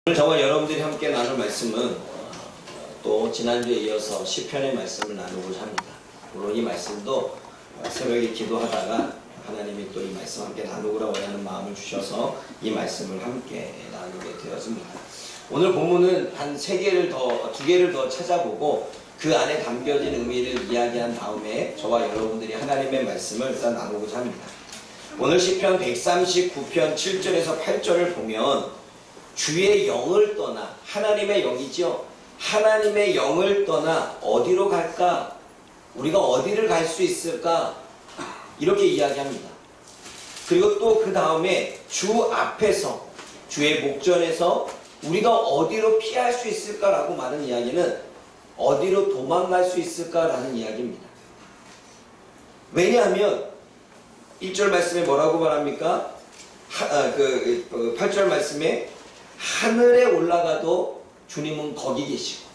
오늘 저와 여러분들이 함께 나눌 말씀은 또 지난주에 이어서 시편의 말씀을 나누고자 합니다. 물론 이 말씀도 새벽에 기도하다가 하나님이 또 이 말씀 함께 나누고라 원하는 마음을 주셔서 이 말씀을 함께 나누게 되었습니다. 오늘 본문은 한 두 개를 더 찾아보고 그 안에 담겨진 의미를 이야기한 다음에 저와 여러분들이 하나님의 말씀을 일단 나누고자 합니다. 오늘 시편 139편 7절에서 8절을 보면 주의 영을 떠나, 하나님의 영이죠. 하나님의 영을 떠나 어디로 갈까? 우리가 어디를 갈 수 있을까? 이렇게 이야기합니다. 그리고 또 그 다음에 주 앞에서, 주의 목전에서 우리가 어디로 피할 수 있을까라고 말하는 이야기는 어디로 도망갈 수 있을까라는 이야기입니다. 왜냐하면 1절 말씀에 뭐라고 말합니까? 8절 말씀에 하늘에 올라가도 주님은 거기 계시고,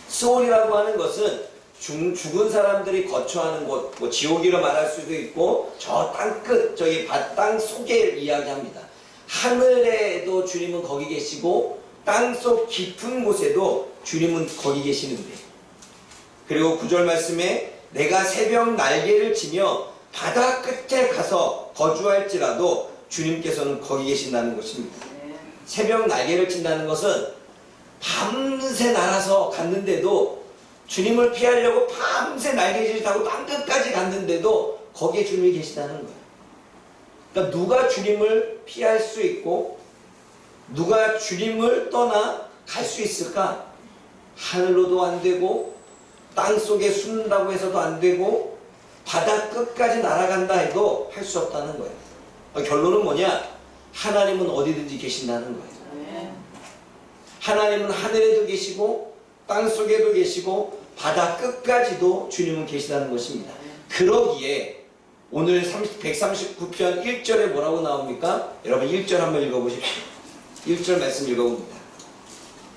스올이라고 하는 것은 죽은 사람들이 거처하는 곳, 뭐 지옥이라 말할 수도 있고 저 땅끝, 저기 밭땅 속에 이야기합니다. 하늘에도 주님은 거기 계시고 땅속 깊은 곳에도 주님은 거기 계시는데, 그리고 9절 말씀에 내가 새벽 날개를 치며 바다 끝에 가서 거주할지라도 주님께서는 거기 계신다는 것입니다. 새벽 날개를 친다는 것은 밤새 날아서 갔는데도, 주님을 피하려고 밤새 날개질을 타고 땅끝까지 갔는데도 거기에 주님이 계시다는 거예요. 그러니까 누가 주님을 피할 수 있고 누가 주님을 떠나 갈 수 있을까? 하늘로도 안 되고 땅속에 숨는다고 해서도 안 되고 바다 끝까지 날아간다 해도 할 수 없다는 거예요. 결론은 뭐냐? 하나님은 어디든지 계신다는 거예요. 하나님은 하늘에도 계시고 땅속에도 계시고 바다 끝까지도 주님은 계시다는 것입니다. 그러기에 오늘 139편 1절에 뭐라고 나옵니까? 여러분 1절 한번 읽어보십시오. 1절 말씀 읽어봅니다.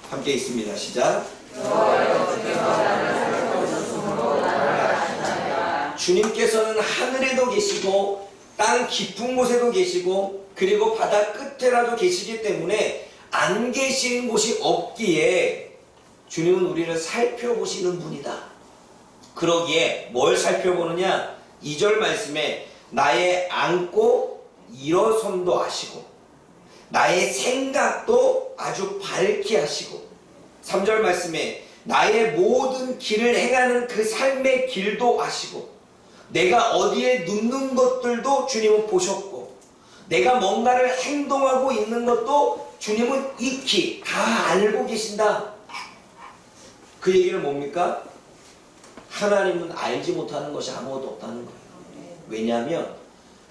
함께 있습니다. 시작. 주님께서는 하늘에도 계시고 땅 깊은 곳에도 계시고 그리고 바다 끝에라도 계시기 때문에 안 계신 곳이 없기에 주님은 우리를 살펴보시는 분이다. 그러기에 뭘 살펴보느냐? 2절 말씀에 나의 앉고 일어섬도 아시고 나의 생각도 아주 밝게 하시고, 3절 말씀에 나의 모든 길을 행하는 그 삶의 길도 아시고, 내가 어디에 눕는 것들도 주님은 보셨고, 내가 뭔가를 행동하고 있는 것도 주님은 익히 다 알고 계신다. 그 얘기는 뭡니까? 하나님은 알지 못하는 것이 아무것도 없다는 거예요. 왜냐하면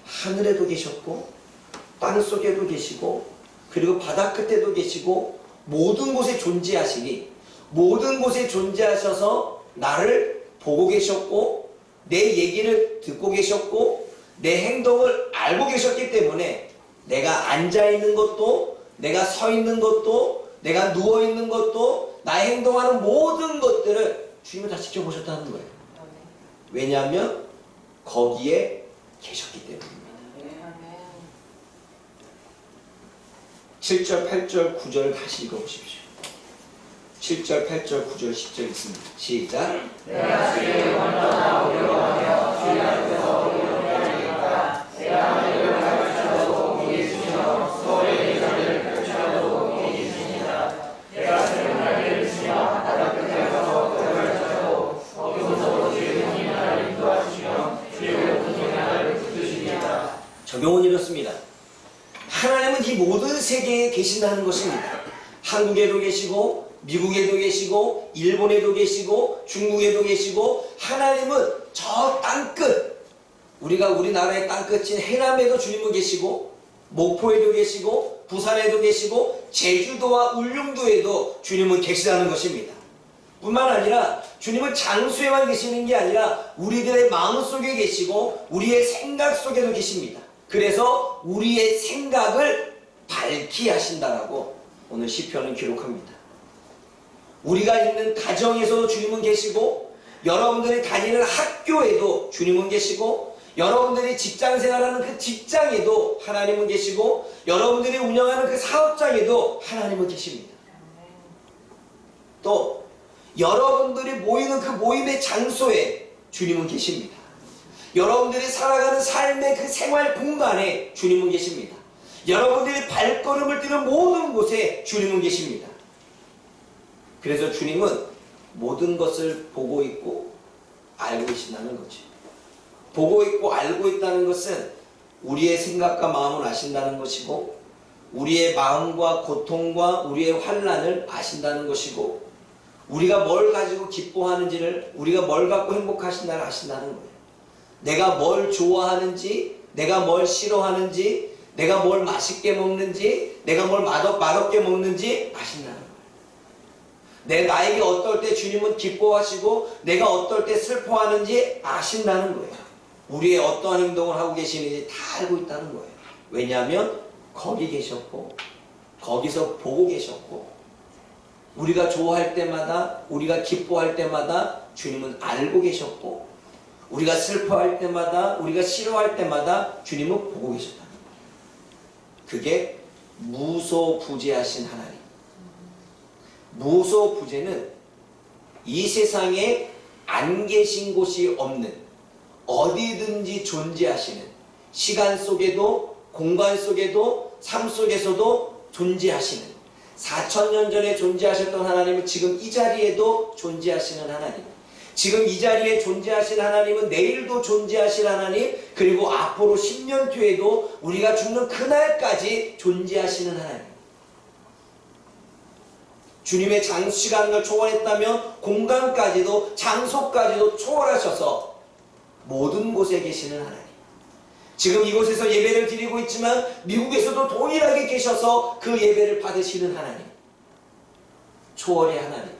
하늘에도 계셨고 땅속에도 계시고 그리고 바다 끝에도 계시고 모든 곳에 존재하시니, 모든 곳에 존재하셔서 나를 보고 계셨고 내 얘기를 듣고 계셨고 내 행동을 알고 계셨기 때문에 내가 앉아있는 것도 내가 서 있는 것도 내가 누워있는 것도 나의 행동하는 모든 것들을 주님이 다 지켜보셨다는 거예요. 왜냐하면 거기에 계셨기 때문입니다. 7절, 8절, 9절 다시 읽어보십시오. 7절, 8절, 9절, 10절 있습니다. 시작. 내가 주의 원하나 어려워하며 주의 앞에서 어려워하니까 내가 하늘을 갈지라도 거기 있으며 서울의 대전을 펼치라도 거기 있으니라. 내가 새벽 날개를 치며 바다 끝에 가서 거주할지라도 거기서도 주의 영이 나를 인도하시며 주의 오른손이 나를 붙드시리라. 적용은 이렇습니다. 하나님은 이 모든 세계에 계신다는 것입니다. 한국에도 계시고 미국에도 계시고 일본에도 계시고 중국에도 계시고, 하나님은 저 땅끝, 우리나라의 땅끝인 해남에도 주님은 계시고 목포에도 계시고 부산에도 계시고 제주도와 울릉도에도 주님은 계시다는 것입니다. 뿐만 아니라 주님은 장소에만 계시는 게 아니라 우리들의 마음속에 계시고 우리의 생각 속에도 계십니다. 그래서 우리의 생각을 밝히 하신다라고 오늘 시편은 기록합니다. 우리가 있는 가정에서도 주님은 계시고 여러분들이 다니는 학교에도 주님은 계시고 여러분들이 직장 생활하는 그 직장에도 하나님은 계시고 여러분들이 운영하는 그 사업장에도 하나님은 계십니다. 또 여러분들이 모이는 그 모임의 장소에 주님은 계십니다. 여러분들이 살아가는 삶의 그 생활 공간에 주님은 계십니다. 여러분들이 발걸음을 뛰는 모든 곳에 주님은 계십니다. 그래서 주님은 모든 것을 보고 있고 알고 계신다는 거죠. 보고 있고 알고 있다는 것은 우리의 생각과 마음을 아신다는 것이고 우리의 마음과 고통과 우리의 환난을 아신다는 것이고 우리가 뭘 가지고 기뻐하는지를 우리가 뭘 갖고 행복하신다를 아신다는 거예요. 내가 뭘 좋아하는지 내가 뭘 싫어하는지 내가 뭘 맛있게 먹는지 내가 뭘 맛없게 먹는지 아신다는 거예요. 나에게 어떨 때 주님은 기뻐하시고 내가 어떨 때 슬퍼하는지 아신다는 거예요. 우리의 어떠한 행동을 하고 계시는지 다 알고 있다는 거예요. 왜냐하면 거기 계셨고 거기서 보고 계셨고 우리가 좋아할 때마다 우리가 기뻐할 때마다 주님은 알고 계셨고 우리가 슬퍼할 때마다 우리가 싫어할 때마다 주님은 보고 계셨다는 거예요. 그게 무소부재하신 하나님. 무소부재는 이 세상에 안 계신 곳이 없는 어디든지 존재하시는 시간 속에도 공간 속에도 삶 속에서도 존재하시는 4000년 전에 존재하셨던 하나님은 지금 이 자리에도 존재하시는 하나님, 지금 이 자리에 존재하신 하나님은 내일도 존재하실 하나님, 그리고 앞으로 10년 뒤에도 우리가 죽는 그날까지 존재하시는 하나님. 주님의 시간을 초월했다면 공간까지도 장소까지도 초월하셔서 모든 곳에 계시는 하나님. 지금 이곳에서 예배를 드리고 있지만 미국에서도 동일하게 계셔서 그 예배를 받으시는 하나님. 초월의 하나님,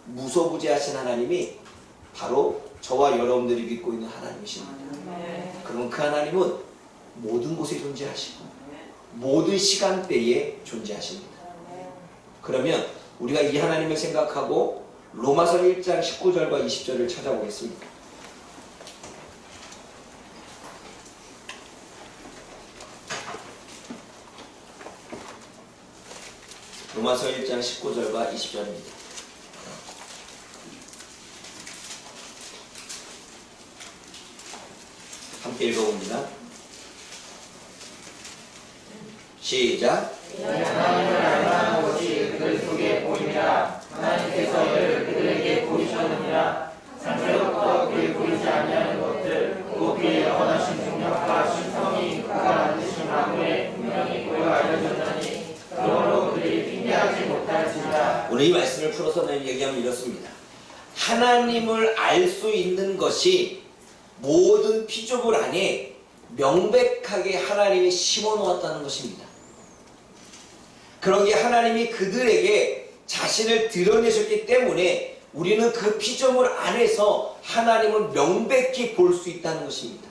무소부재하신 하나님이 바로 저와 여러분들이 믿고 있는 하나님이십니다. 그러면 그 하나님은 모든 곳에 존재하시고 모든 시간대에 존재하십니다. 그러면 우리가 이 하나님을 생각하고 로마서 1장 19절과 20절을 찾아보겠습니다. 로마서 1장 19절과 20절입니다. 함께 읽어봅니다. 시작. 하나님을 알만한 것이 그들 속에 보이니라. 하나님께서 이를 그들에게 보이셨느니라. 창세로부터 그에 보이지 아니하는 것들 곧 그의 영원하신 능력과 신성이 그가 만드신 만물에 분명히 보여 알려졌나니 그러므로 그들이 핑계하지 못할지니라. 오늘 이 말씀을 풀어서 얘기하면 이렇습니다. 하나님을 알 수 있는 것이 모든 피조물 안에 명백하게 하나님이 심어놓았다는 것입니다. 그런 게 하나님이 그들에게 자신을 드러내셨기 때문에 우리는 그 피조물 안에서 하나님을 명백히 볼 수 있다는 것입니다.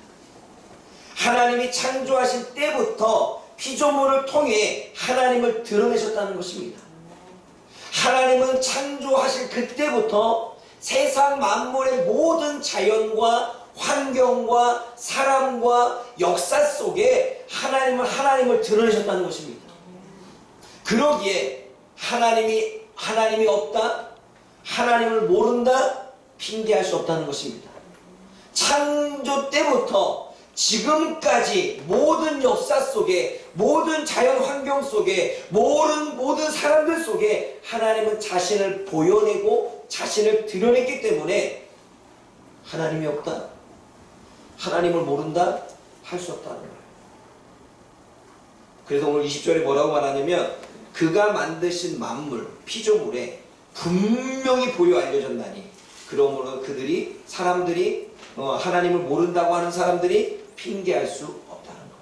하나님이 창조하신 때부터 피조물을 통해 하나님을 드러내셨다는 것입니다. 하나님은 창조하실 그때부터 세상 만물의 모든 자연과 환경과 사람과 역사 속에 하나님을 드러내셨다는 것입니다. 그러기에 하나님이 없다, 하나님을 모른다, 핑계할 수 없다는 것입니다. 창조 때부터 지금까지 모든 역사 속에, 모든 자연 환경 속에, 모든 사람들 속에 하나님은 자신을 보여내고 자신을 드러냈기 때문에 하나님이 없다, 하나님을 모른다 할 수 없다는 거예요. 그래서 오늘 20절에 뭐라고 말하냐면 그가 만드신 만물, 피조물에 분명히 보여 알려졌나니 그러므로 사람들이 하나님을 모른다고 하는 사람들이 핑계할 수 없다는 거예요.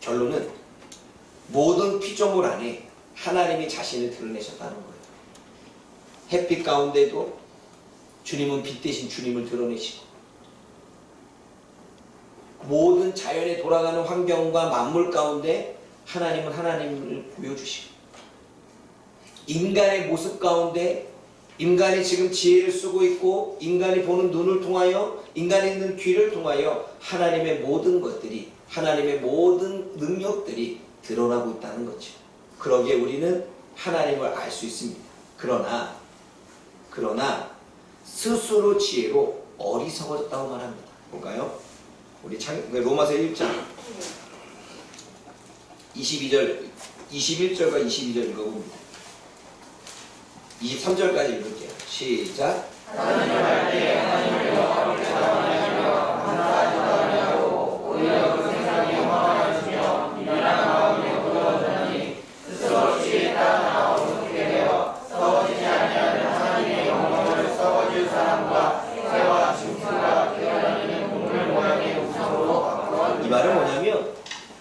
결론은 모든 피조물 안에 하나님이 자신을 드러내셨다는 거예요. 햇빛 가운데도 주님은 빛 대신 주님을 드러내시고 모든 자연에 돌아가는 환경과 만물 가운데 하나님은 하나님을 보여주시고 인간의 모습 가운데 인간이 지금 지혜를 쓰고 있고 인간이 보는 눈을 통하여 인간이 있는 귀를 통하여 하나님의 모든 것들이 하나님의 모든 능력들이 드러나고 있다는 거죠. 그러기에 우리는 하나님을 알 수 있습니다. 그러나 스스로 지혜로 어리석어졌다고 말합니다. 볼까요? 우리 로마서 1장 21절과 22절 읽어봅니다. 23절까지 읽을게요. 시작. 하나님을 알 때 하나님을 영화롭게 사랑하시며 감사하지 않으려고 오히려 그 세상에 영화하시며 미련한 마음에 부러워졌나니 스스로 지혜에 따라 어리석게 되어 썩어지지 아니하는 하나님의 영광을 썩어질 사람과 새와 짐승과 뛰어다니는 동물 모양의 우상으로 바꾸어. 이 말은 뭐냐면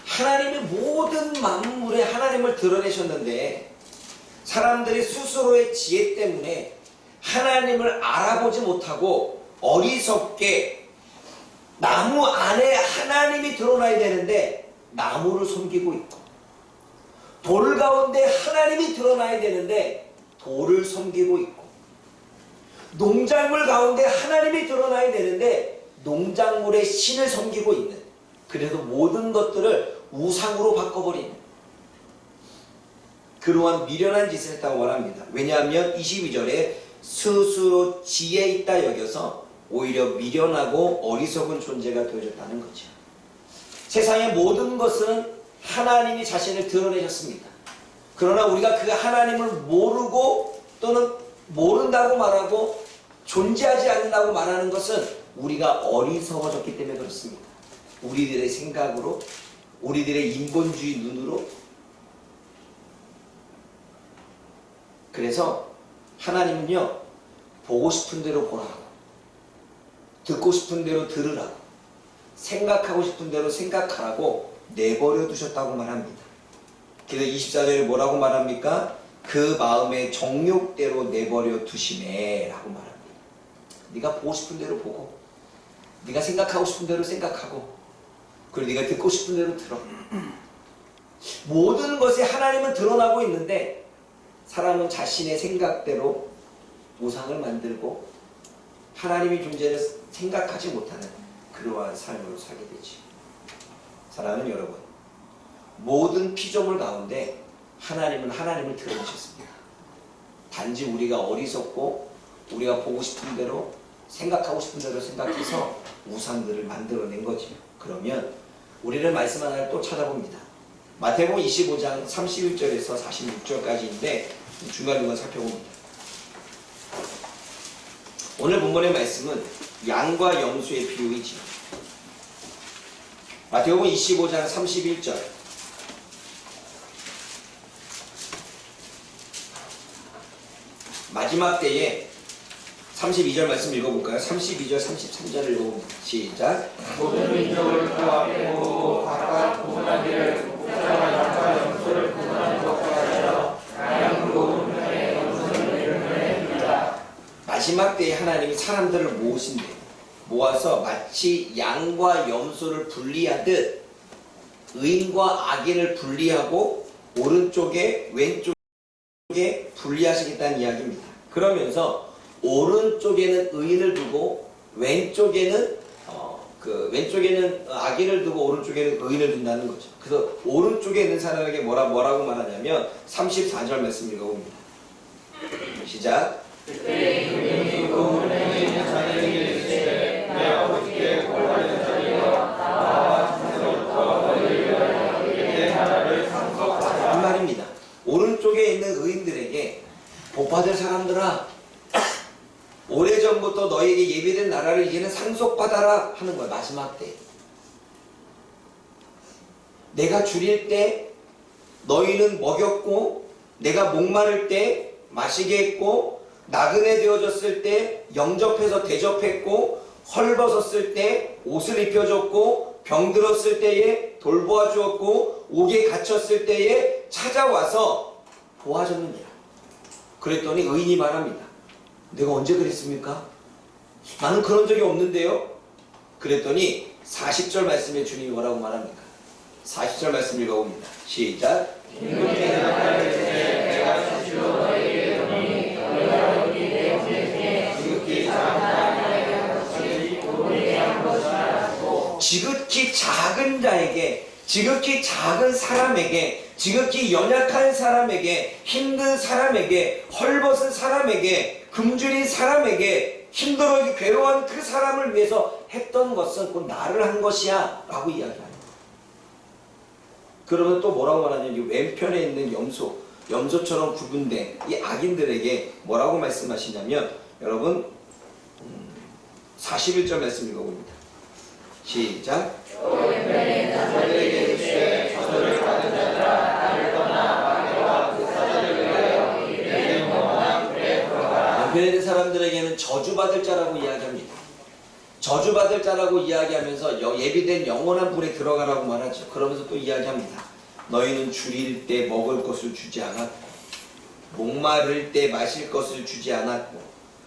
하나님의 모든 만물에 하나님을 드러내셨는데 사람들이 스스로의 지혜 때문에 하나님을 알아보지 못하고 어리석게 나무 안에 하나님이 드러나야 되는데 나무를 섬기고 있고 돌 가운데 하나님이 드러나야 되는데 돌을 섬기고 있고 농작물 가운데 하나님이 드러나야 되는데 농작물의 신을 섬기고 있는, 그래서 모든 것들을 우상으로 바꿔버리는 그러한 미련한 짓을 했다고 말합니다. 왜냐하면 22절에 스스로 지혜 있다 여겨서 오히려 미련하고 어리석은 존재가 되어졌다는 거죠. 세상의 모든 것은 하나님이 자신을 드러내셨습니다. 그러나 우리가 그 하나님을 모르고 또는 모른다고 말하고 존재하지 않는다고 말하는 것은 우리가 어리석어졌기 때문에 그렇습니다. 우리들의 생각으로, 우리들의 인본주의 눈으로. 그래서 하나님은요, 보고 싶은 대로 보라고, 듣고 싶은 대로 들으라고, 생각하고 싶은 대로 생각하라고 내버려 두셨다고 말합니다. 그래서 24절에 뭐라고 말합니까? 그 마음의 정욕대로 내버려 두시네 라고 말합니다. 네가 보고 싶은 대로 보고, 네가 생각하고 싶은 대로 생각하고, 그리고 네가 듣고 싶은 대로 들어. 모든 것에 하나님은 드러나고 있는데 사람은 자신의 생각대로 우상을 만들고 하나님의 존재를 생각하지 못하는 그러한 삶으로 살게 되지. 사랑하는 여러분, 모든 피조물 가운데 하나님은 하나님을 드러내셨습니다. 단지 우리가 어리석고 우리가 보고 싶은 대로 생각하고 싶은 대로 생각해서 우상들을 만들어낸 거죠. 그러면 우리는 말씀 하나를 또 찾아봅니다. 마태복음 25장 31절에서 46절까지인데 중간중간 살펴봅니다. 오늘 본문의 말씀은 양과 염소의 비유이지. 마태복음 25장 31절. 마지막 때에 32절 말씀 읽어볼까요? 32절, 33절을 읽어봅니다. 시작. 모든 민족을 그 앞에 모으고 각각 구분한 길을 목자와 양과 염소를 구분하는 것과 같아서 양은 모든 편에 염소는 이름을 해줍니다. 마지막 때에 하나님이 사람들을 모으신대. 모아서 마치 양과 염소를 분리하듯 의인과 악인을 분리하고 오른쪽에 왼쪽에 분리하시겠다는 이야기입니다. 그러면서 오른쪽에는 의인을 두고 왼쪽에는 악인을 두고 오른쪽에는 의인을 둔다는 거죠. 그래서 오른쪽에 있는 사람에게 뭐라고 말하냐면 34절 말씀 읽어봅니다. 시작. 그때 그분이 그 문에 있는 자들에게 이르시되 내 아버지께 꼴하는 자리여 나와 창세로부터 너희를 위하여 내 나라를 상속하자. 이 말입니다. 오른쪽에 있는 의인들에게 복받을 사람들아, 오래전부터 너에게 예비된 나라를 이제는 상속받아라 하는 거야. 마지막 때 내가 줄일 때 너희는 먹였고, 내가 목마를 때 마시게 했고, 나그네 되어졌을 때 영접해서 대접했고, 헐벗었을 때 옷을 입혀줬고, 병들었을 때에 돌보아 주었고, 옥에 갇혔을 때에 찾아와서 도와줬느니라. 그랬더니 의인이 말합니다. 내가 언제 그랬습니까? 나는 그런 적이 없는데요. 그랬더니 40절 말씀에 주님이 뭐라고 말합니까? 40절 말씀 읽어봅니다. 시작. 임금께 나타낼 때 내가 스스로 너희에게 이르노니 너희가 여기 내 지극히 작은 자에게, 지극히 작은 사람에게, 지극히 연약한 사람에게, 힘든 사람에게, 헐벗은 사람에게, 굶주린 사람에게, 힘들어 괴로운 그 사람을 위해서 했던 것은 곧 나를 한 것이야 라고 이야기합니다. 그러면 또 뭐라고 말하냐면 이 왼편에 있는 염소처럼 구분된 이 악인들에게 뭐라고 말씀하시냐면, 여러분 41절 말씀 읽어봅니다. 시작. 왼편에 있는 자들에게 이르시되 저주를 받은 자들아 나를 떠나 너와 그 사자를 위하여 내 영원한 불에 들어가라. 왼편에 있는 사람들에게는 저주받을 자라고 이야기합니다. 저주받을 자라고 이야기하면서 예비된 영원한 불에 들어가라고 말하죠. 그러면서 또 이야기합니다. 너희는 줄일 때 먹을 것을 주지 않았고, 목마를 때 마실 것을 주지 않았고,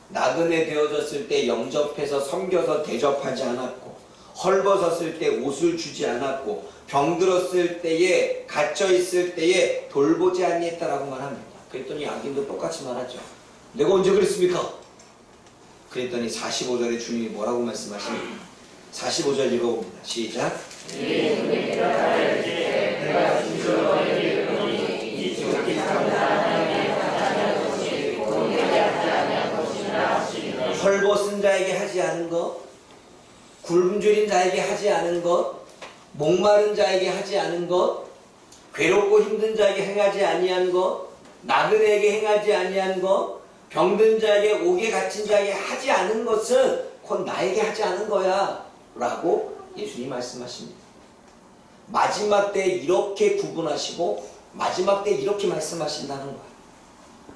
나그네 되어졌을 때 영접해서 섬겨서 대접하지 않았고, 헐벗었을 때 옷을 주지 않았고, 병들었을 때에 갇혀있을 때에 돌보지 아니했다라고 말합니다. 그랬더니 악인도 똑같이 말하죠. 내가 언제 그랬습니까? 그랬더니 45절에 주님이 뭐라고 말씀하십니까? 45절 읽어봅니다. 시작. 내가 진실로 너희에게 이르노니 이 지극히 작은 사람에게 하지 것이 너희에게 하지 아니한 것이라 하시니라. 헐벗은 자에게 하지 않은 것, 굶주린 자에게 하지 않은 것, 목마른 자에게 하지 않은 것, 괴롭고 힘든 자에게 행하지 아니한 것, 나그네에게 행하지 아니한 것, 병든 자에게, 옥에 갇힌 자에게 하지 않은 것은 곧 나에게 하지 않은 거야 라고 예수님이 말씀하십니다. 마지막 때 이렇게 구분하시고 마지막 때 이렇게 말씀하신다는 거야.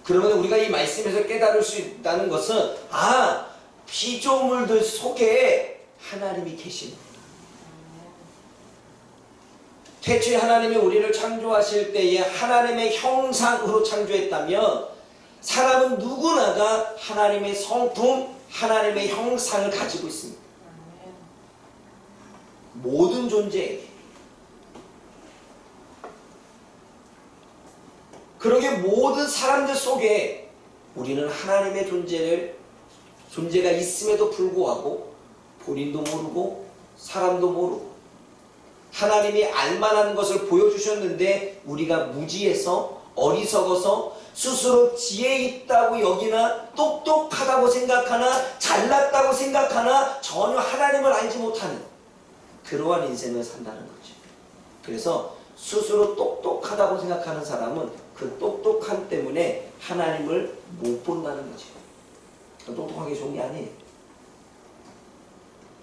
그러면 우리가 이 말씀에서 깨달을 수 있다는 것은, 피조물들 속에 하나님이 계십니다. 태초에 하나님이 우리를 창조하실 때에 하나님의 형상으로 창조했다면 사람은 누구나가 하나님의 성품, 하나님의 형상을 가지고 있습니다. 모든 존재에게. 그러게 모든 사람들 속에 우리는 하나님의 존재가 있음에도 불구하고 본인도 모르고 사람도 모르고 하나님이 알만한 것을 보여주셨는데 우리가 무지해서 어리석어서 스스로 지혜 있다고 여기나 똑똑하다고 생각하나 잘났다고 생각하나 전혀 하나님을 알지 못하는 그러한 인생을 산다는 거죠. 그래서 스스로 똑똑하다고 생각하는 사람은 그 똑똑함 때문에 하나님을 못 본다는 거죠. 똑똑하게 좋은 게 아니에요.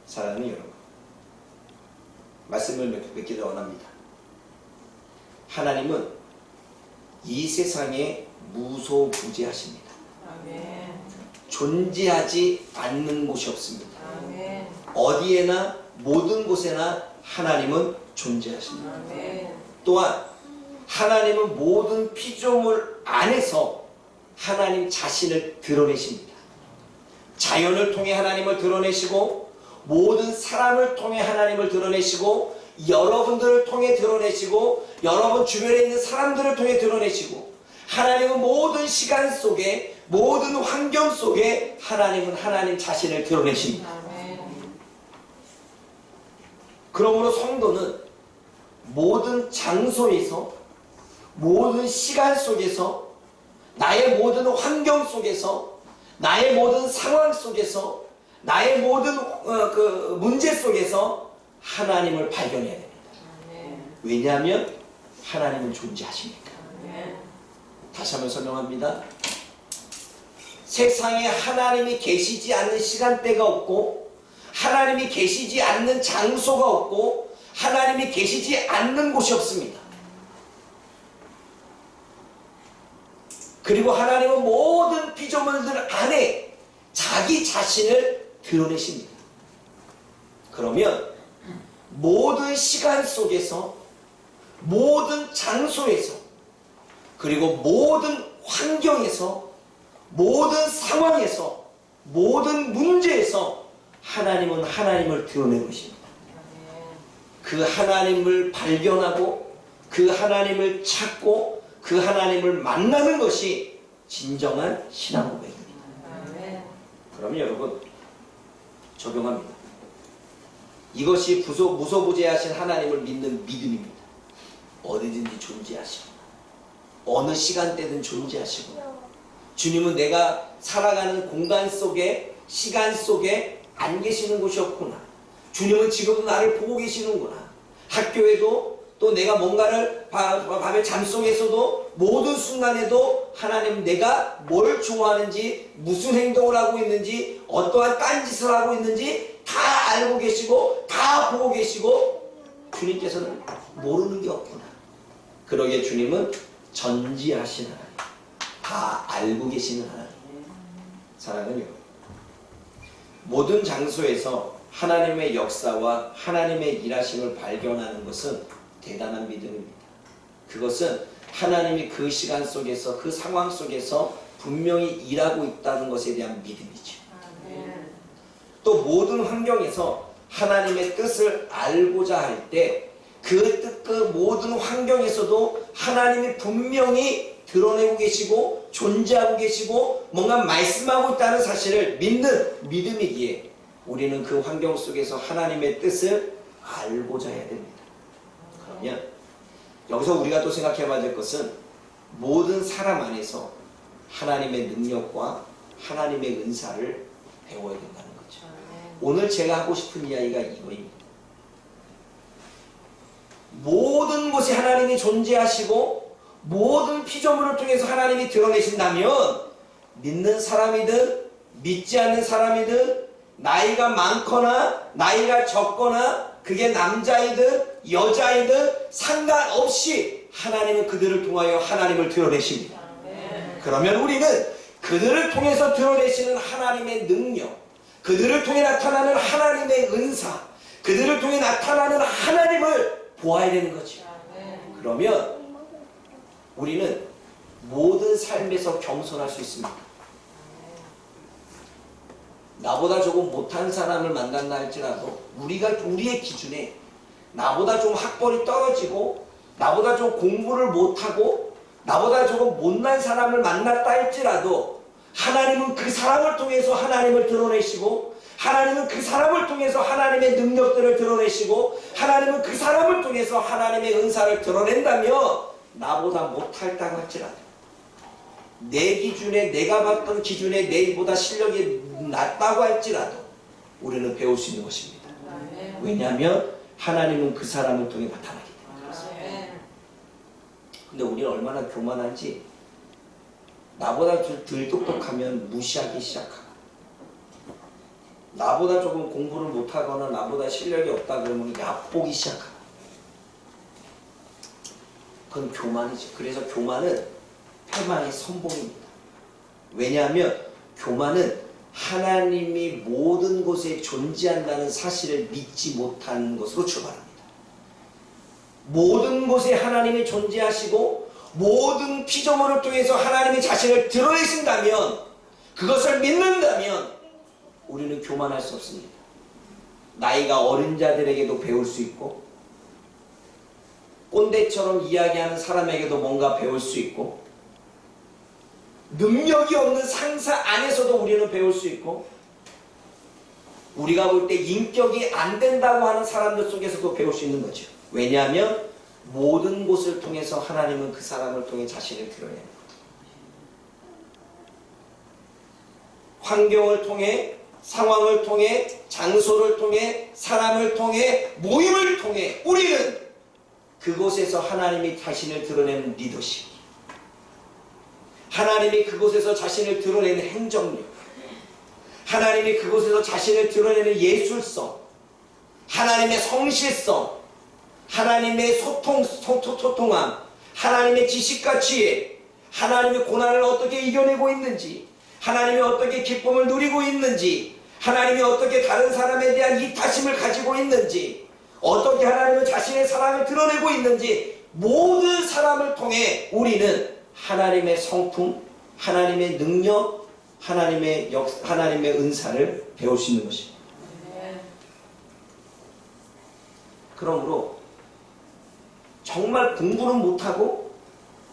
사랑하는 여러분, 말씀을 맺기를 원합니다. 하나님은 이 세상에 무소부재하십니다. 아멘. 존재하지 않는 곳이 없습니다. 아멘. 어디에나 모든 곳에나 하나님은 존재하십니다. 아멘. 또한 하나님은 모든 피조물 안에서 하나님 자신을 드러내십니다. 자연을 통해 하나님을 드러내시고 모든 사람을 통해 하나님을 드러내시고 여러분들을 통해 드러내시고 여러분 주변에 있는 사람들을 통해 드러내시고 하나님은 모든 시간 속에 모든 환경 속에 하나님은 하나님 자신을 드러내십니다. 아멘. 그러므로 성도는 모든 장소에서 모든 시간 속에서 나의 모든 환경 속에서 나의 모든 상황 속에서 나의 모든 그 문제 속에서 하나님을 발견해야 됩니다. 아멘. 왜냐하면 하나님은 존재하십니까? 아멘. 다시 한번 설명합니다. 세상에 하나님이 계시지 않는 시간대가 없고 하나님이 계시지 않는 장소가 없고 하나님이 계시지 않는 곳이 없습니다. 그리고 하나님은 모든 피조물들 안에 자기 자신을 드러내십니다. 그러면 모든 시간 속에서 모든 장소에서 그리고 모든 환경에서 모든 상황에서 모든 문제에서 하나님은 하나님을 드러내고 계십니다. 그 하나님을 발견하고 그 하나님을 찾고 그 하나님을 만나는 것이 진정한 신앙 고백입니다. 아멘. 그러면 여러분 적용합니다. 이것이 무소부재하신 하나님을 믿는 믿음입니다. 어디든지 존재하시고 어느 시간대든 존재하시고 주님은 내가 살아가는 공간 속에 시간 속에 안 계시는 곳이 없구나. 주님은 지금도 나를 보고 계시는구나. 학교에도 또 내가 뭔가를 밤에 잠속에서도 모든 순간에도 하나님 내가 뭘 좋아하는지 무슨 행동을 하고 있는지 어떠한 딴짓을 하고 있는지 다 알고 계시고 다 보고 계시고 주님께서는 모르는 게 없구나. 그러기에 주님은 전지하신 하나님, 다 알고 계시는 하나님. 사랑은요, 모든 장소에서 하나님의 역사와 하나님의 일하심을 발견하는 것은 대단한 믿음입니다. 그것은 하나님이 그 시간 속에서 그 상황 속에서 분명히 일하고 있다는 것에 대한 믿음이죠. 또 모든 환경에서 하나님의 뜻을 알고자 할 때 그 모든 환경에서도 하나님이 분명히 드러내고 계시고 존재하고 계시고 뭔가 말씀하고 있다는 사실을 믿는 믿음이기에 우리는 그 환경 속에서 하나님의 뜻을 알고자 해야 됩니다. 그러면 여기서 우리가 또 생각해 봐야 될 것은 모든 사람 안에서 하나님의 능력과 하나님의 은사를 배워야 된다는 거죠. 오늘 제가 하고 싶은 이야기가 이거입니다. 모든 곳에 하나님이 존재하시고 모든 피조물을 통해서 하나님이 드러내신다면 믿는 사람이든 믿지 않는 사람이든 나이가 많거나 나이가 적거나 그게 남자이든 여자이든 상관없이 하나님은 그들을 통하여 하나님을 드러내십니다. 그러면 우리는 그들을 통해서 드러내시는 하나님의 능력, 그들을 통해 나타나는 하나님의 은사, 그들을 통해 나타나는 하나님을 보아야 되는 거죠. 그러면 우리는 모든 삶에서 겸손할 수 있습니다. 나보다 조금 못한 사람을 만난다 할지라도 우리의 기준에 나보다 좀 학벌이 떨어지고 나보다 좀 공부를 못하고 나보다 조금 못난 사람을 만났다 할지라도 하나님은 그 사람을 통해서 하나님을 드러내시고 하나님은 그 사람을 통해서 하나님의 능력들을 드러내시고 하나님은 그 사람을 통해서 하나님의 은사를 드러낸다며 나보다 못할다고 할지라도 내 기준에 내가 봤던 기준에 내보다 실력이 낮다고 할지라도 우리는 배울 수 있는 것입니다. 왜냐하면 하나님은 그 사람을 통해 나타나기 때문에. 근데 우리는 얼마나 교만한지 나보다 덜 똑똑하면 무시하기 시작하고 나보다 조금 공부를 못하거나 나보다 실력이 없다 그러면 얕보기 시작하고 그건 교만이죠. 그래서 교만은 패망의 선봉입니다. 왜냐하면 교만은 하나님이 모든 곳에 존재한다는 사실을 믿지 못하는 것으로 출발합니다. 모든 곳에 하나님이 존재하시고 모든 피조물을 통해서 하나님이 자신을 드러내신다면 그것을 믿는다면 우리는 교만할 수 없습니다. 나이가 어린 자들에게도 배울 수 있고 꼰대처럼 이야기하는 사람에게도 뭔가 배울 수 있고 능력이 없는 상사 안에서도 우리는 배울 수 있고 우리가 볼 때 인격이 안 된다고 하는 사람들 속에서도 배울 수 있는 거죠. 왜냐하면 모든 곳을 통해서 하나님은 그 사람을 통해 자신을 드러내는 거예요. 환경을 통해 상황을 통해 장소를 통해 사람을 통해 모임을 통해 우리는 그곳에서 하나님이 자신을 드러내는 리더십, 하나님이 그곳에서 자신을 드러내는 행정력, 하나님이 그곳에서 자신을 드러내는 예술성, 하나님의 성실성, 하나님의 소통함, 하나님의 지식과 지혜, 하나님의 고난을 어떻게 이겨내고 있는지, 하나님이 어떻게 기쁨을 누리고 있는지, 하나님이 어떻게 다른 사람에 대한 이타심을 가지고 있는지, 어떻게 하나님은 자신의 사랑을 드러내고 있는지 모든 사람을 통해 우리는 하나님의 성품, 하나님의 능력, 하나님의 은사를 배울 수 있는 것입니다. 그러므로 정말 공부는 못하고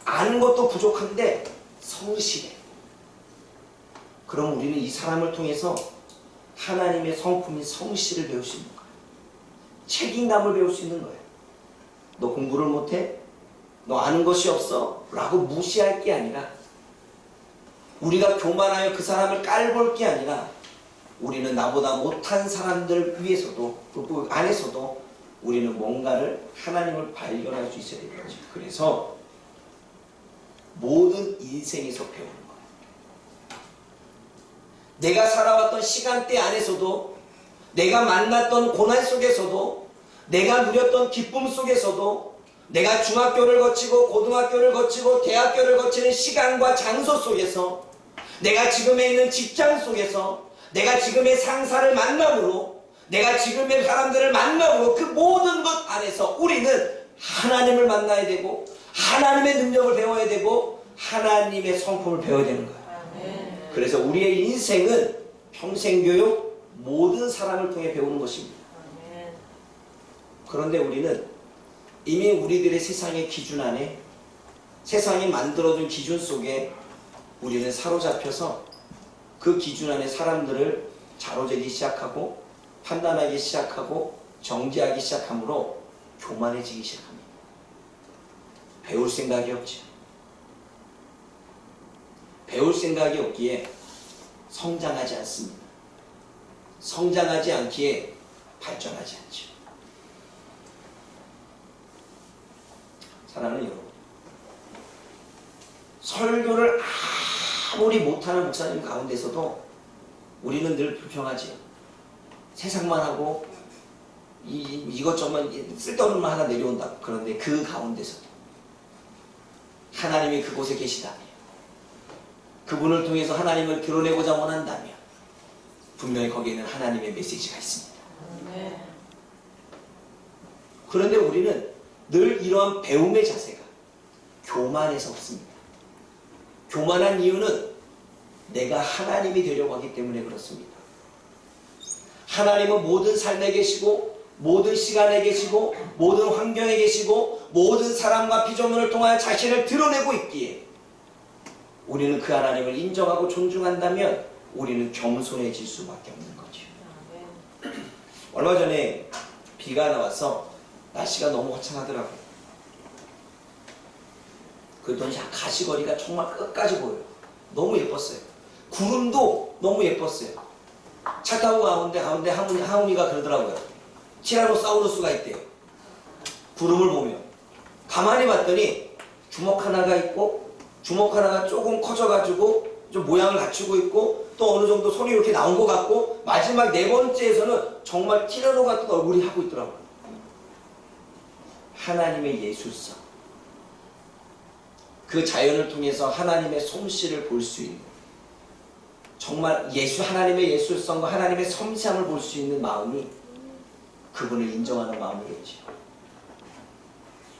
아는 것도 부족한데 성실해. 그럼 우리는 이 사람을 통해서 하나님의 성품인 성실을 배울 수 있는 거예요. 책임감을 배울 수 있는 거예요. 너 공부를 못해? 너 아는 것이 없어? 라고 무시할 게 아니라, 우리가 교만하여 그 사람을 깔볼 게 아니라, 우리는 나보다 못한 사람들 위해서도, 그 안에서도 우리는 뭔가를, 하나님을 발견할 수 있어야 되는 거죠. 그래서 모든 인생에서 배우는 거예요. 내가 살아왔던 시간대 안에서도, 내가 만났던 고난 속에서도, 내가 누렸던 기쁨 속에서도, 내가 중학교를 거치고 고등학교를 거치고 대학교를 거치는 시간과 장소 속에서, 내가 지금에 있는 직장 속에서, 내가 지금의 상사를 만남으로, 내가 지금의 사람들을 만남으로, 그 모든 것 안에서 우리는 하나님을 만나야 되고, 하나님의 능력을 배워야 되고, 하나님의 성품을 배워야 되는 거예요. 그래서 우리의 인생은 평생교육, 모든 사람을 통해 배우는 것입니다. 그런데 우리는 이미 우리들의 세상의 기준 안에, 세상이 만들어준 기준 속에 우리는 사로잡혀서 그 기준 안에 사람들을 자로재기 시작하고, 판단하기 시작하고, 정죄하기 시작하므로 교만해지기 시작합니다. 배울 생각이 없죠. 배울 생각이 없기에 성장하지 않습니다. 성장하지 않기에 발전하지 않죠. 사랑하는 여러분, 설교를 아무리 못하는 목사님 가운데서도 우리는 늘 불평하지요. 세상만 하고 이것저것 쓸데없는 말 하나 내려온다. 그런데 그 가운데서도 하나님이 그곳에 계시다면, 그분을 통해서 하나님을 드러내고자 원한다면 분명히 거기에는 하나님의 메시지가 있습니다. 그런데 우리는 늘 이러한 배움의 자세가 교만해서 없습니다. 교만한 이유는 내가 하나님이 되려고 하기 때문에 그렇습니다. 하나님은 모든 삶에 계시고, 모든 시간에 계시고, 모든 환경에 계시고, 모든 사람과 피조물을 통하여 자신을 드러내고 있기에 우리는 그 하나님을 인정하고 존중한다면 우리는 겸손해질 수밖에 없는 거죠. 얼마 전에 비가 나와서 날씨가 너무 화창하더라고요. 그랬더니 가시거리가 정말 끝까지 보여요. 너무 예뻤어요. 구름도 너무 예뻤어요. 차 타고 가운데 하은이가 그러더라고요. 티라노사우루스가 있대요. 구름을 보면. 가만히 봤더니 주먹 하나가 있고, 주먹 하나가 조금 커져가지고 좀 모양을 갖추고 있고, 또 어느 정도 손이 이렇게 나온 것 같고, 마지막 네 번째에서는 정말 티라노 같은 얼굴이 하고 있더라고요. 하나님의 예술성, 그 자연을 통해서 하나님의 솜씨를 볼 수 있는, 정말 하나님의 예술성과 하나님의 섬세함을 볼 수 있는 마음이 그분을 인정하는 마음이겠죠.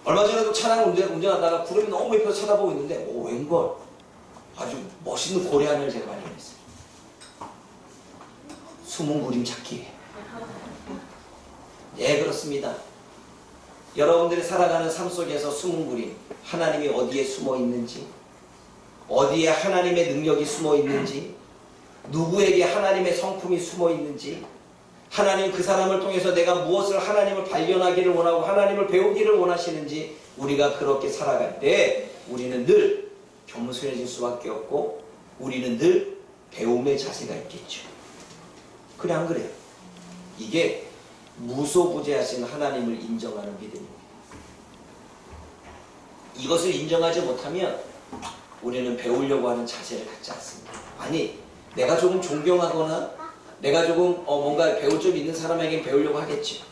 얼마 전에도 차량을 운전하다가 구름이 너무 예뻐서 쳐다보고 있는데, 웬걸 아주 멋있는 고래하늘을 제가 발견했어요. 숨은 그림 찾기. 예, 그렇습니다. 여러분들이 살아가는 삶 속에서 숨은 그림, 하나님이 어디에 숨어 있는지, 어디에 하나님의 능력이 숨어 있는지, 누구에게 하나님의 성품이 숨어 있는지, 하나님 그 사람을 통해서 내가 무엇을 하나님을 발견하기를 원하고 하나님을 배우기를 원하시는지, 우리가 그렇게 살아갈 때 우리는 늘 겸손해질 수밖에 없고, 우리는 늘 배움의 자세가 있겠죠. 그래 안 그래요? 이게 무소부재하신 하나님을 인정하는 믿음입니다. 이것을 인정하지 못하면 우리는 배우려고 하는 자세를 갖지 않습니다. 아니, 내가 조금 존경하거나 내가 조금 뭔가 배울 점 있는 사람에게 배우려고 하겠지.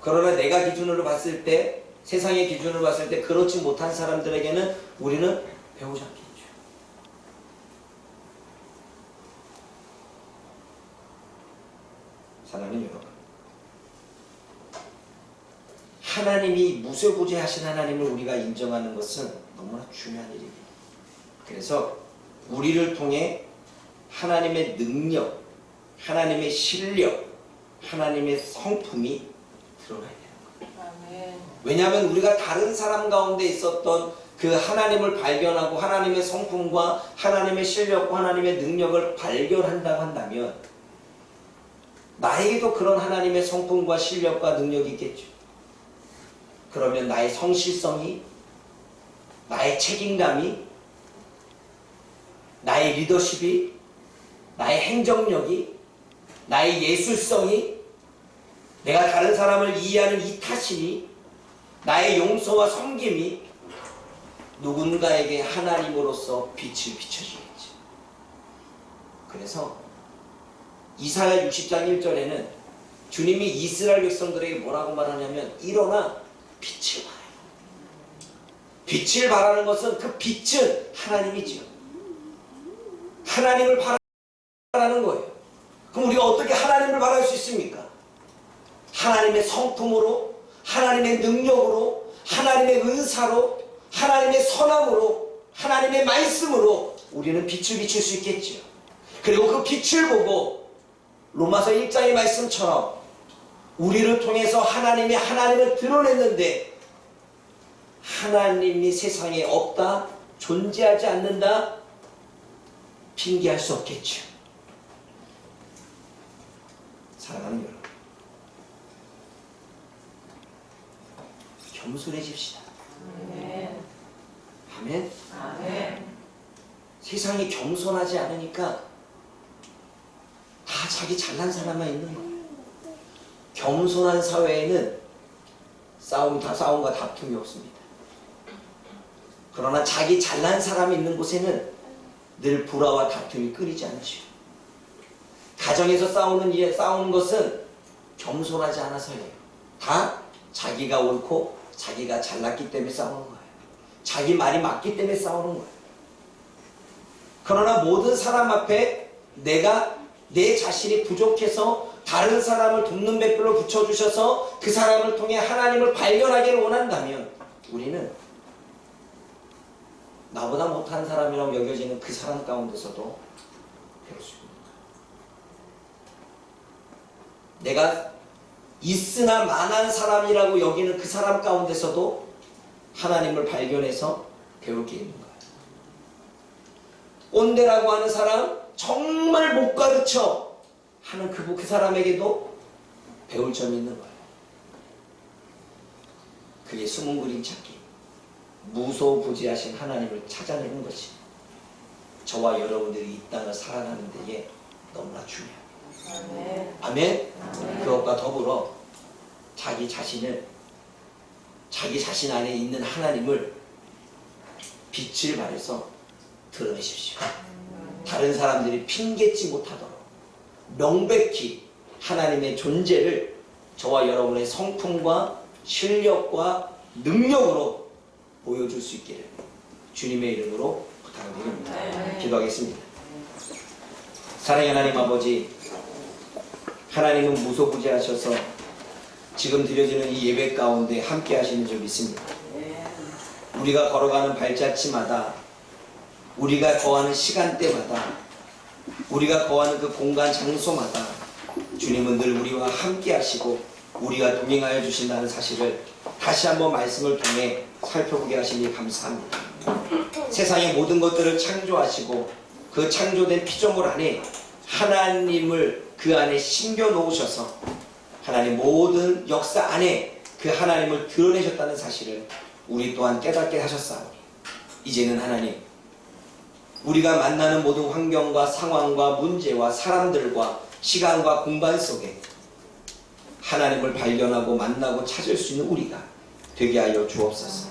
그러나 내가 기준으로 봤을 때, 세상의 기준으로 봤을 때 그렇지 못한 사람들에게는 우리는 배우지 않겠죠. 사랑하는 여러분, 하나님이 무소부재하신 하나님을 우리가 인정하는 것은 너무나 중요한 일입니다. 그래서 우리를 통해 하나님의 능력, 하나님의 실력, 하나님의 성품이 드러나야 되는 거예요. 왜냐하면 우리가 다른 사람 가운데 있었던 그 하나님을 발견하고 하나님의 성품과 하나님의 실력과 하나님의 능력을 발견한다고 한다면 나에게도 그런 하나님의 성품과 실력과 능력이 있겠죠. 그러면 나의 성실성이, 나의 책임감이, 나의 리더십이, 나의 행정력이, 나의 예술성이, 내가 다른 사람을 이해하는 이타심이, 나의 용서와 섬김이 누군가에게 하나님으로서 빛을 비춰주겠죠. 그래서 이사야 60장 1절에는 주님이 이스라엘 백성들에게 뭐라고 말하냐면 일어나 빛을 발하라. 빛을 발하는 것은 그 빛은 하나님이지요. 하나님을 바라는 거예요. 그럼 우리가 어떻게 하나님을 바랄 수 있습니까? 하나님의 성품으로, 하나님의 능력으로, 하나님의 은사로, 하나님의 선함으로, 하나님의 말씀으로 우리는 빛을 비출 수 있겠지요. 그리고 그 빛을 보고 로마서 1장의 말씀처럼 우리를 통해서 하나님을 드러냈는데 하나님이 세상에 없다, 존재하지 않는다 핑계할 수 없겠죠. 사랑하는 여러분, 겸손해집시다. 아멘. 아멘. 세상이 겸손하지 않으니까 다 자기 잘난 사람만 있는 거예요. 겸손한 사회에는 싸움과 다툼이 없습니다. 그러나 자기 잘난 사람이 있는 곳에는 늘 불화와 다툼이 끊이지 않죠. 가정에서 싸우는 것은 겸손하지 않아서예요. 다 자기가 옳고 자기가 잘났기 때문에 싸우는 거예요. 자기 말이 맞기 때문에 싸우는 거예요. 그러나 모든 사람 앞에 내 자신이 부족해서 다른 사람을 돕는 백불로 붙여주셔서 그 사람을 통해 하나님을 발견하기를 원한다면 우리는 나보다 못한 사람이라고 여겨지는 그 사람 가운데서도 배울 수 있는 거예요. 내가 있으나 만한 사람이라고 여기는 그 사람 가운데서도 하나님을 발견해서 배울 게 있는 거예요. 꼰대라고 하는 사람, 정말 못 가르쳐 하는 그 사람에게도 배울 점이 있는 거예요. 그게 숨은 그림 찾기, 무소부지하신 하나님을 찾아내는 것이 저와 여러분들이 이 땅을 살아가는 데에 너무나 중요합니다. 아멘. 아멘. 그것과 더불어 자기 자신 안에 있는 하나님을 빛을 발해서 드러내십시오. 다른 사람들이 핑계치 못하도록 명백히 하나님의 존재를 저와 여러분의 성품과 실력과 능력으로 보여줄 수 있기를 주님의 이름으로 부탁드립니다. 기도하겠습니다. 사랑의 하나님 아버지, 하나님은 무소부지하셔서 지금 드려지는 이 예배 가운데 함께 하시는 줄 믿습니다. 우리가 걸어가는 발자취마다, 우리가 거하는 시간대마다, 우리가 거하는 그 공간 장소마다 주님은 늘 우리와 함께 하시고 우리가 동행하여 주신다는 사실을 다시 한번 말씀을 통해 살펴보게 하시니 감사합니다. 세상의 모든 것들을 창조하시고 그 창조된 피조물 안에 하나님을 그 안에 심겨 놓으셔서 하나님 모든 역사 안에 그 하나님을 드러내셨다는 사실을 우리 또한 깨닫게 하셨사오니 이제는 하나님, 우리가 만나는 모든 환경과 상황과 문제와 사람들과 시간과 공간 속에 하나님을 발견하고 만나고 찾을 수 있는 우리가 되게 하여 주옵소서.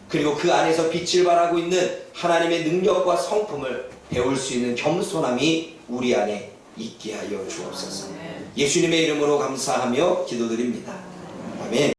그리고 그 안에서 빛을 발하고 있는 하나님의 능력과 성품을 배울 수 있는 겸손함이 우리 안에 있게 하여 주옵소서. 예수님의 이름으로 감사하며 기도드립니다. 아멘.